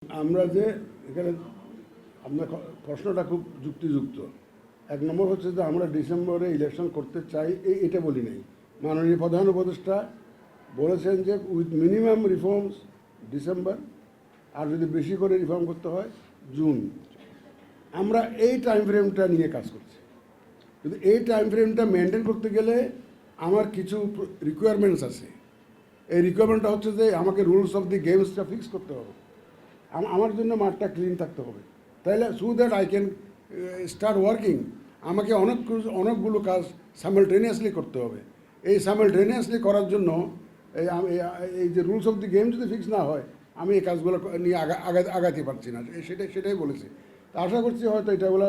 আমরা যে এখানে আপনার প্রশ্নটা খুব যুক্তিযুক্ত। এক নম্বর হচ্ছে যে আমরা ডিসেম্বরে ইলেকশন করতে চাই এটা বলি নাই। মাননীয় প্রধান উপদেষ্টা বলেছেন যে উইথ মিনিমাম রিফর্মস ডিসেম্বর, আর যদি বেশি করে রিফর্ম করতে হয় জুন। আমরা এই টাইম ফ্রেমটা নিয়ে কাজ করছি, কিন্তু এই টাইম ফ্রেমটা মেনটেন করতে গেলে আমার কিছু রিকোয়ারমেন্টস আছে। এই রিকোয়ারমেন্টটা হচ্ছে যে আমাকে রুলস অফ দি গেমসটা ফিক্স করতে হবে। আমার জন্য মাঠটা ক্লিন থাকতে হবে, তাইলে so that I can start working. আমাকে অনেকগুলো কাজ সাইমালটেনিয়াসলি করতে হবে। এই সাইমালটেনিয়াসলি করার জন্য এই যে রুলস অফ দি গেম যদি ফিক্স না হয়, আমি এই কাজগুলো নিয়ে আগাতে পারছি না। সেটাই বলেছি। তা আশা করছি হয়তো এটাগুলো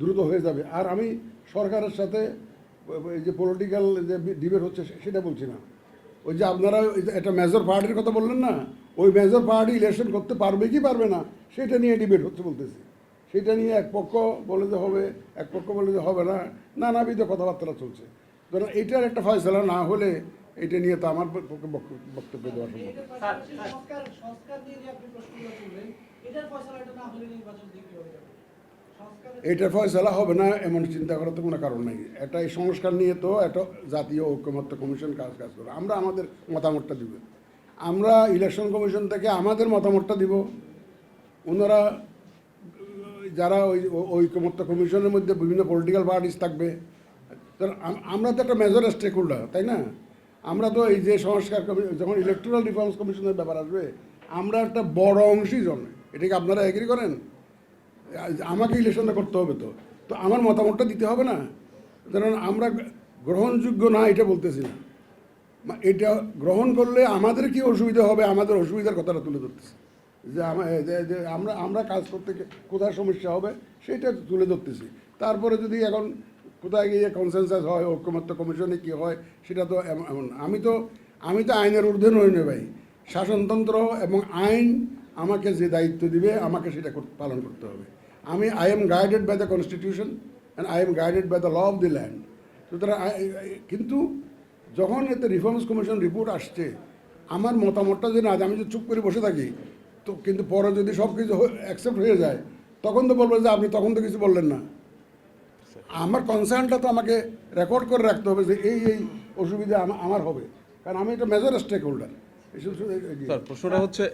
দ্রুত হয়ে যাবে। আর আমি সরকারের সাথে এই যে পলিটিক্যাল যে ডিবেট হচ্ছে সেটা বলছি না। ওই যে আপনারা একটা মেজর পার্টির কথা বললেন না, ওই মেজর পার্টি ইলেকশন করতে পারবে কি পারবে না সেটা নিয়ে ডিবেট হচ্ছে বলতেছি। সেটা নিয়ে এক পক্ষ বলে যে হবে, এক পক্ষ বলে যে হবে না, নানাবিধ কথাবার্তা চলছে। ধরুন এইটার একটা ফয়সলা না হলে এটা নিয়ে তো আমার পক্ষে বক্তব্য দেওয়া সম্ভব। এইটার ফয়সলা হবে না এমন চিন্তা করার তো কোনো কারণ নেই। এটা এই সংস্কার নিয়ে তো একটা জাতীয় ঐক্যমত্য কমিশন কাজ করে। আমরা আমাদের মতামতটা দিব, আমরা ইলেকশন কমিশন থেকে আমাদের মতামতটা দিব। ওনারা যারা ওই ঐক্যমত্য কমিশনের মধ্যে বিভিন্ন পলিটিক্যাল পার্টিস থাকবে, আমরা তো একটা মেজর স্টেক হোল্ডার, তাই না? আমরা তো এই যে সংস্কার যখন ইলেকট্রাল রিফর্মস কমিশনের ব্যাপার আসবে, আমরা একটা বড় অংশই জন্য। এটাকে আপনারা এগ্রি করেন? আমাকে ইলেকশনটা করতে হবে, তো তো আমার মতামতটা দিতে হবে না? কারণ আমরা গ্রহণযোগ্য না এটা বলতেছি না, এটা গ্রহণ করলে আমাদের কি অসুবিধা হবে, আমাদের অসুবিধার কথাটা তুলে ধরতেছি। যে আমরা কাজ করতে কোথায় সমস্যা হবে সেটা তুলে ধরতেছি। তারপরে যদি এখন কোথায় গিয়ে কনসেনসাস হয়, ঐক্যমত্য কমিশনে কী হয় সেটা তো এমন। আমি তো আইনের ঊর্ধ্বে নই না ভাই। শাসনতন্ত্র এবং আইন আমাকে যে দায়িত্ব দিবে আমাকে সেটা পালন করতে হবে। I am guided by the constitution and I am guided by the law of the land. সুতরাং কিন্তু যখন এতে রিফর্মস কমিশন রিপোর্ট আসছে, আমার মতামতটা যে না, আমি যদি চুপ করে বসে থাকি তো কিন্তু পরে যদি সব কিছু অ্যাকসেপ্ট হয়ে যায় তখন তো বলবো যে আপনি তখন তো কিছু বললেন না। আমার কনসার্নটা তো আমাকে রেকর্ড করে রাখতে হবে যে এই অসুবিধা আমার হবে, কারণ আমি একটা মেজর স্টেক হোল্ডার। প্রশ্নটা হচ্ছে